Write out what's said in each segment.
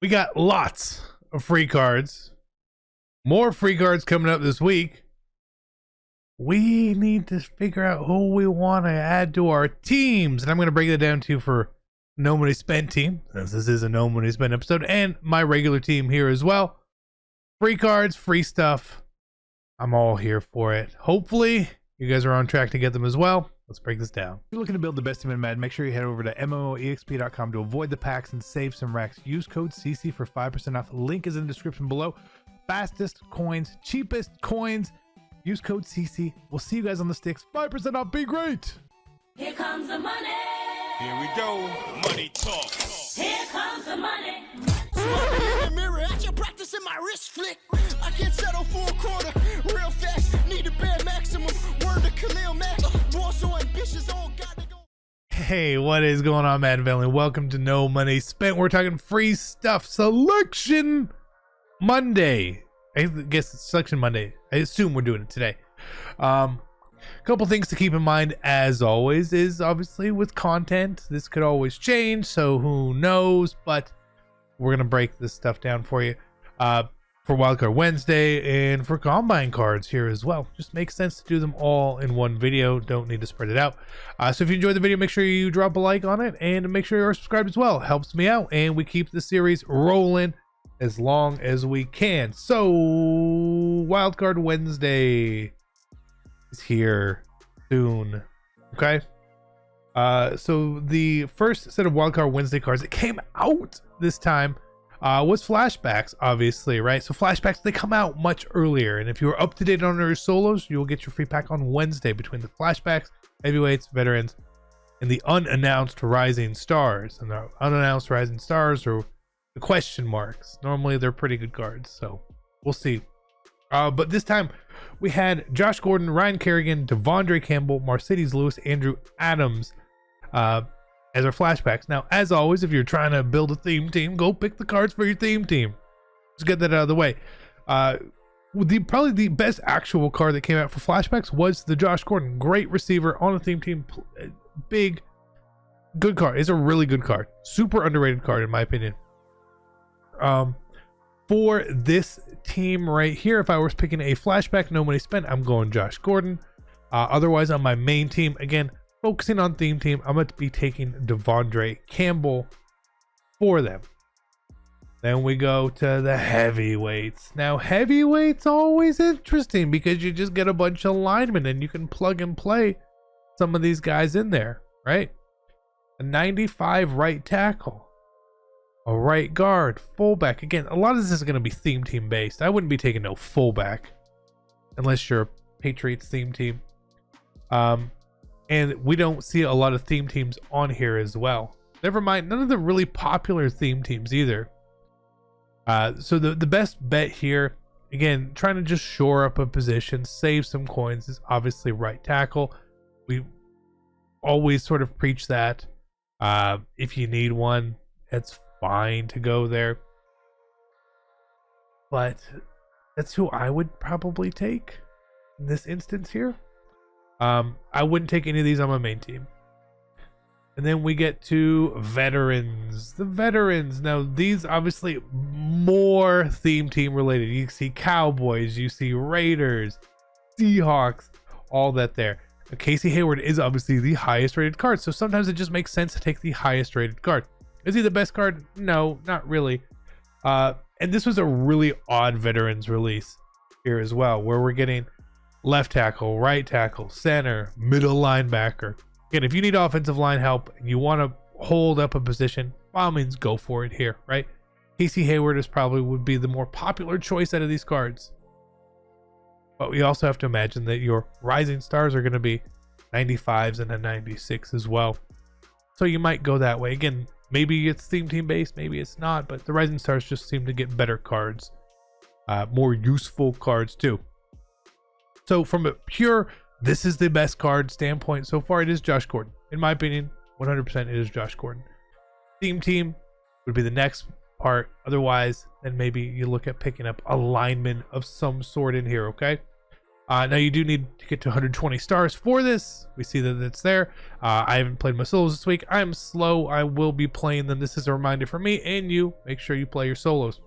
We got lots of free cards. More free cards coming up this week. We need to figure out who we want to add to our teams. And I'm going to break that down to you for No Money Spent team, since this is a No Money Spent episode, and my regular team here as well. Free cards, free stuff. I'm all here for it. Hopefully, you guys are on track to get them as well. Let's break this down. If you're looking to build the best team in Madden, make sure you head over to MMOEXP.com to avoid the packs and save some racks. Use code CC for 5% off. Link is in the description below. Fastest coins, cheapest coins. Use code CC. We'll see you guys on the sticks. 5% off. Be great. Here comes the money. Here we go. Money talk. Here comes the money. Smoking in the mirror, I just practicing my wrist flick. I can't settle for a quarter, real fast. Need a bare maximum. Word to Khalil Mack. More so ambitious, all got to go. Hey, what is going on, Madden family? Welcome to No Money Spent. We're talking free stuff selection Monday. I guess it's selection Monday. I assume we're doing it today. Couple things to keep in mind, as always, is obviously with content, this could always change, so who knows, but we're gonna break this stuff down for you for Wildcard Wednesday and for Combine cards here as well. Just makes sense to do them all in one video. Don't need to spread it out. So if you enjoyed the video, make sure you drop a like on it and make sure you're subscribed as well. It helps me out, and we keep the series rolling as long as we can. So Wildcard Wednesday is here soon. Okay. So the first set of Wildcard Wednesday cards that came out this time was flashbacks, obviously, right? So flashbacks, they come out much earlier, and if you're up to date on your solos, you'll get your free pack on Wednesday between the flashbacks, heavyweights, veterans, and the unannounced rising stars. And the unannounced rising stars are the question marks. Normally they're pretty good cards, so we'll see. But this time we had Josh Gordon, Ryan Kerrigan, Devondre Campbell, Mercedes Lewis, Andrew Adams as our flashbacks. Now, as always, if you're trying to build a theme team, go pick the cards for your theme team. Let's get that out of the way. Probably the best actual card that came out for flashbacks was the Josh Gordon. Great receiver on a theme team. Big, good card. It's a really good card. Super underrated card, in my opinion. For this team right here, if I was picking a flashback, no money spent, I'm going Josh Gordon. Otherwise, on my main team, again, focusing on theme team, I'm going to be taking Devondre Campbell for them. Then we go to the heavyweights. Now, heavyweights always interesting because you just get a bunch of linemen and you can plug and play some of these guys in there, right? A 95 right tackle. A right guard, fullback. Again, a lot of this is going to be theme team based. I wouldn't be taking no fullback unless you're a Patriots theme team. And we don't see a lot of theme teams on here as well. Never mind, none of the really popular theme teams either. So the best bet here, again, trying to just shore up a position, save some coins, is obviously right tackle. We always sort of preach that. If you need one, it's fine to go there, but that's who I would probably take in this instance here. I wouldn't take any of these on my main team. And then we get to veterans. The veterans, now these obviously more theme team related. You see Cowboys, you see Raiders, Seahawks, all that there. Now, Casey Hayward is obviously the highest rated card, so sometimes it just makes sense to take the highest rated card. Is he the best card? No, not really. And this was a really odd veterans release here as well, where we're getting left tackle, right tackle, center, middle linebacker. Again, if you need offensive line help and you want to hold up a position, by all means, go for it here, right? Casey Hayward is probably would be the more popular choice out of these cards. But we also have to imagine that your rising stars are going to be 95s and a 96 as well. So you might go that way. Again, maybe it's theme team based, maybe it's not, but the rising stars just seem to get better cards, more useful cards too. So from a pure, this is the best card standpoint so far, it is Josh Gordon. In my opinion, 100% it is Josh Gordon. Theme team would be the next part. Otherwise, then maybe you look at picking up a lineman of some sort in here, okay? Now you do need to get to 120 stars for this. We see that it's there. I haven't played my solos this week. I'm slow. I will be playing them. This is a reminder for me and you. Make sure you play your solos.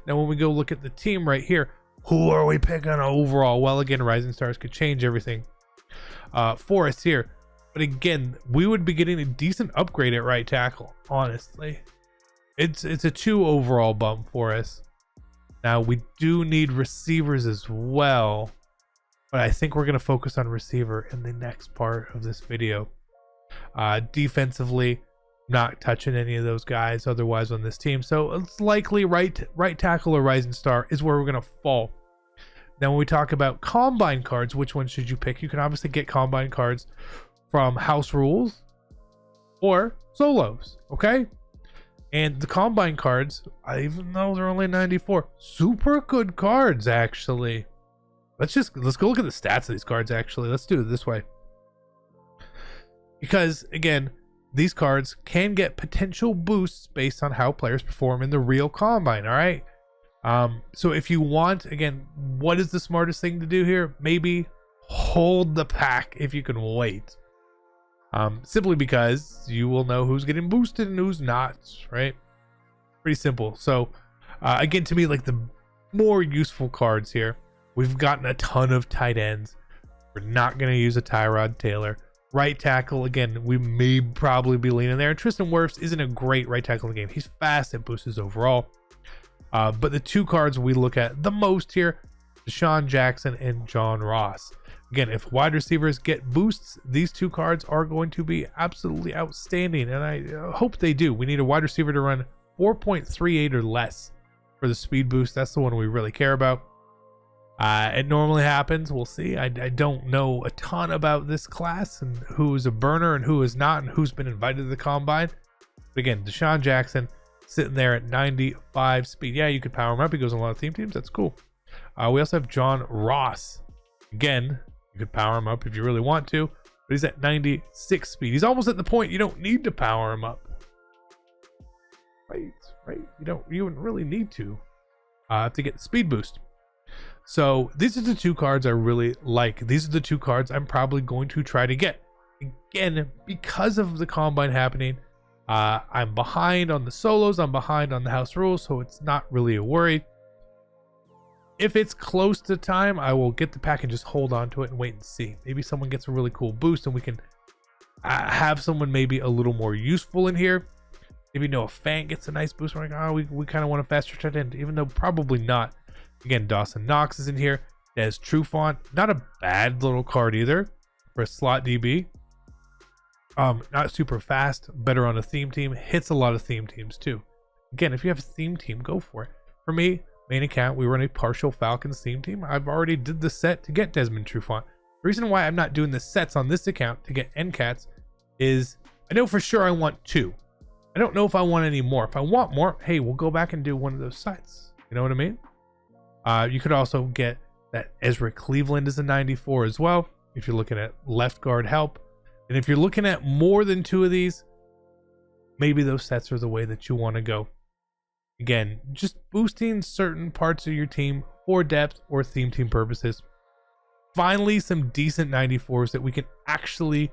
Now when we go look at the team right here, who are we picking overall? Well, again, Rising Stars could change everything for us here. But again, we would be getting a decent upgrade at right tackle, honestly. It's a 2 overall bump for us. Now we do need receivers as well, but I think we're going to focus on receiver in the next part of this video. Defensively, not touching any of those guys otherwise on this team, so it's likely right tackle or Rising Star is where we're going to fall. Now when we talk about combine cards, which one should you pick? You can obviously get combine cards from house rules or solos, okay? And the combine cards, even though they're only 94, super good cards actually. Let's go look at the stats of these cards actually. Let's do it this way. Because again, these cards can get potential boosts based on how players perform in the real combine, all right? So if you want, again, what is the smartest thing to do here? Maybe hold the pack if you can wait. Simply because you will know who's getting boosted and who's not, right? Pretty simple. So again, to me, like the more useful cards here, we've gotten a ton of tight ends. We're not going to use a Tyrod Taylor. Right tackle, again, we may probably be leaning there. Tristan Wirfs isn't a great right tackle in the game. He's fast and boosts overall. But the 2 cards we look at the most here, Desean Jackson and John Ross. Again, if wide receivers get boosts, these 2 cards are going to be absolutely outstanding, and I hope they do. We need a wide receiver to run 4.38 or less for the speed boost. That's the one we really care about. It normally happens. We'll see. I don't know a ton about this class and who is a burner and who is not and who's been invited to the combine. But again, Desean Jackson sitting there at 95 speed. Yeah, you could power him up. He goes on a lot of theme teams. That's cool. We also have John Ross. Again, you could power him up if you really want to, but he's at 96 speed. He's almost at the point you don't need to power him up. Right. You wouldn't really need to get the speed boost. So these are the 2 cards I really like. These are the 2 cards I'm probably going to try to get. Again, because of the combine happening, I'm behind on the solos. I'm behind on the house rules, so it's not really a worry. If it's close to time, I will get the pack and just hold on to it and wait and see. Maybe someone gets a really cool boost and we can have someone maybe a little more useful in here. Maybe Noah Fant gets a nice boost. We're like, oh, we kind of want a faster tight end, even though probably not. Again, Dawson Knox is in here. Des Trufant, not a bad little card either for a slot DB. Not super fast, better on a theme team. Hits a lot of theme teams too. Again, if you have a theme team, go for it. For me, main account, we run a partial Falcons theme team. I've already did the set to get Desmond Trufant. The reason why I'm not doing the sets on this account to get NCATs is I know for sure I want 2. I don't know if I want any more. If I want more, hey, we'll go back and do one of those sets. You know what I mean? You could also get that Ezra Cleveland is a 94 as well, if you're looking at left guard help. And if you're looking at more than 2 of these, maybe those sets are the way that you want to go. Again, just boosting certain parts of your team for depth or theme team purposes. Finally, some decent 94s that we can actually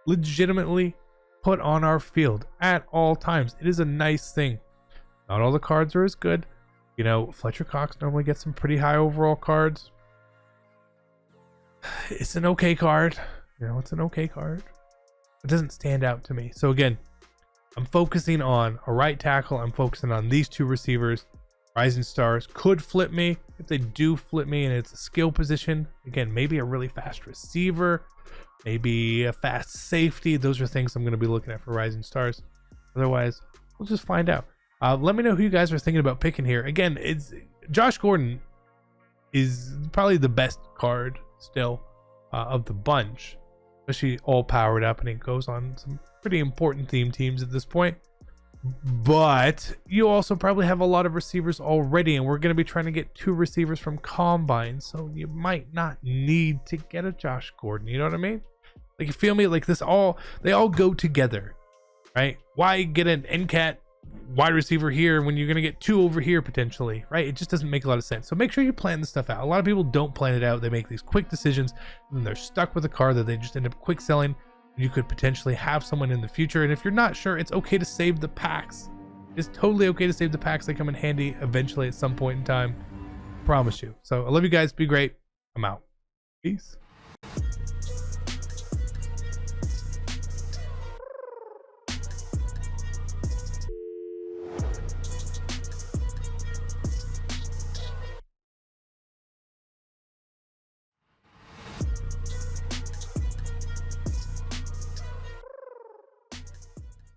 legitimately put on our field at all times. It is a nice thing. Not all the cards are as good. You know, Fletcher Cox normally gets some pretty high overall cards. It's an okay card. You know, it's an okay card. It doesn't stand out to me. So again, I'm focusing on a right tackle. I'm focusing on these 2 receivers. Rising Stars could flip me. If they do flip me and it's a skill position, again, maybe a really fast receiver, maybe a fast safety. Those are things I'm going to be looking at for Rising Stars. Otherwise, we'll just find out. Let me know who you guys are thinking about picking here. Again, it's Josh Gordon is probably the best card still of the bunch, especially all powered up, and it goes on some pretty important theme teams at this point. But you also probably have a lot of receivers already, and we're going to be trying to get 2 receivers from combine, so you might not need to get a Josh Gordon. You know what I mean? Like, you feel me? Like, they all go together, right? Why get an NCAT wide receiver here when you're going to get 2 over here potentially, right? It just doesn't make a lot of sense. So make sure you plan this stuff out. A lot of people don't plan it out. They make these quick decisions and they're stuck with a car that they just end up quick selling. You could potentially have someone in the future. And if you're not sure, it's okay to save the packs. It's totally okay to save the packs. They come in handy eventually at some point in time. Promise you. So I love you guys. Be great. I'm out. Peace.